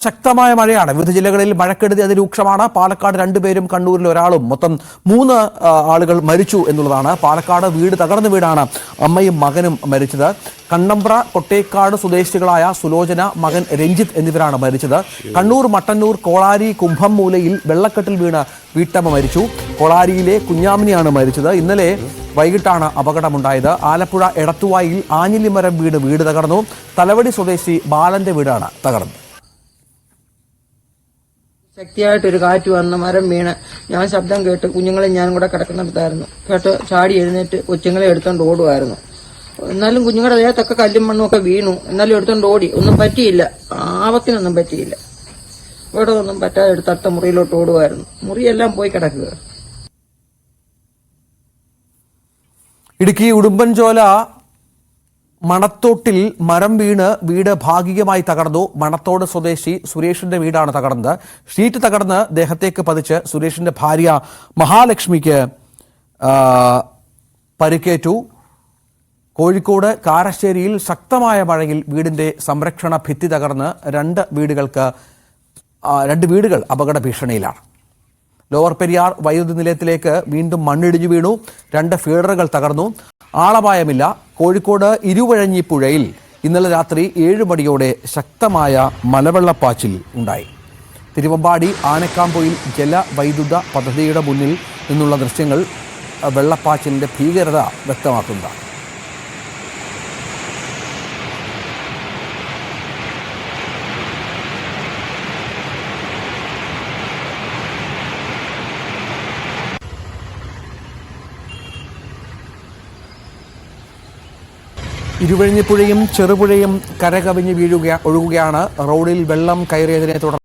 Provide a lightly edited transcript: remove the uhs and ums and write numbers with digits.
ശക്തമായ മഴയാണ്. വിവിധ ജില്ലകളിൽ മഴക്കെടുതി അതിരൂക്ഷമാണ്. പാലക്കാട് 2 പേരും കണ്ണൂരിൽ ഒരാളും മൊത്തം 3 ആളുകൾ മരിച്ചു എന്നുള്ളതാണ്. പാലക്കാട് വീട് തകർന്ന വീടാണ് അമ്മയും മകനും മരിച്ചത്. കണ്ണമ്പ്ര കൊട്ടേക്കാട് സ്വദേശികളായ സുലോചന, മകൻ രഞ്ജിത്ത് എന്നിവരാണ് മരിച്ചത്. കണ്ണൂർ മട്ടന്നൂർ കോളാരി കുംഭംമൂലയിൽ വെള്ളക്കെട്ടിൽ വീണ് വീട്ടമ്മ മരിച്ചു. കോളാരിയിലെ കുഞ്ഞാമിനിയാണ് മരിച്ചത്. ഇന്നലെ വൈകിട്ടാണ് അപകടമുണ്ടായത്. ആലപ്പുഴ എടത്തുവായിൽ ആഞ്ഞിലിമരം വീട് തകർന്നു. തലവടി സ്വദേശി ബാലന്റെ വീടാണ് തകർന്നത്. ശക്തിയായിട്ടൊരു കാറ്റ് വന്ന് മരം വീണ് ഞാൻ ശബ്ദം കേട്ട് കുഞ്ഞുങ്ങളെ ഞാനും കൂടെ കിടക്കുന്നിടത്തായിരുന്നു. കേട്ട് ചാടി എഴുന്നേറ്റ് കൊച്ചുങ്ങളെ എടുത്തോണ്ട് ഓടുമായിരുന്നു. എന്നാലും കുഞ്ഞുങ്ങളുടെ ദേഹത്തൊക്കെ കല്ലും മണ്ണും ഒക്കെ വീണു. എന്നാലും എടുത്തോണ്ട് ഓടി. ഒന്നും പറ്റിയില്ല, ആപത്തിനൊന്നും പറ്റിയില്ല. ഇവിടെ ഒന്നും പറ്റാതെ എടുത്തടുത്ത മുറിയിലോട്ട് ഓടുമായിരുന്നു. മുറിയെല്ലാം പോയി കിടക്കുക. ഇടുക്കി ഉടുമ്പൻചോല മണത്തോട്ടിൽ മരം വീണ് വീട് ഭാഗികമായി തകർന്നു. മണത്തോട് സ്വദേശി സുരേഷിന്റെ വീടാണ് തകർന്നത്. ഷീറ്റ് തകർന്ന് ദേഹത്തേക്ക് പതിച്ച് സുരേഷിന്റെ ഭാര്യ മഹാലക്ഷ്മിക്ക് പരിക്കേറ്റു. കോഴിക്കോട് കാരശ്ശേരിയിൽ ശക്തമായ മഴയിൽ വീടിന്റെ സംരക്ഷണ ഭിത്തി തകർന്ന് 2 വീടുകൾ അപകട ഭീഷണിയിലാണ്. ലോവർ പെരിയാർ വൈദ്യുതി നിലയത്തിലേക്ക് വീണ്ടും മണ്ണിടിഞ്ഞു വീണു. 2 ഫീഡറുകൾ തകർന്നു. ആളപായമില്ല. കോഴിക്കോട് ഇരുവഴഞ്ഞിപ്പുഴയിൽ ഇന്നലെ രാത്രി 7 മണിയോടെ ശക്തമായ മലവെള്ളപ്പാച്ചിൽ ഉണ്ടായി. തിരുവമ്പാടി ആനക്കാംപൊയിൽ ജലവൈദ്യുത പദ്ധതിയുടെ മുന്നിൽ നിന്നുള്ള ദൃശ്യങ്ങൾ വെള്ളപ്പാച്ചിലിന്റെ ഭീകരത വ്യക്തമാക്കുന്നതാണ്. ഇരുവഴിഞ്ഞിപ്പുഴയും ചെറുപുഴയും കരകവിഞ്ഞ് ഒഴുകുകയാണ്. റോഡിൽ വെള്ളം കയറിയതിനെ തുടർന്ന്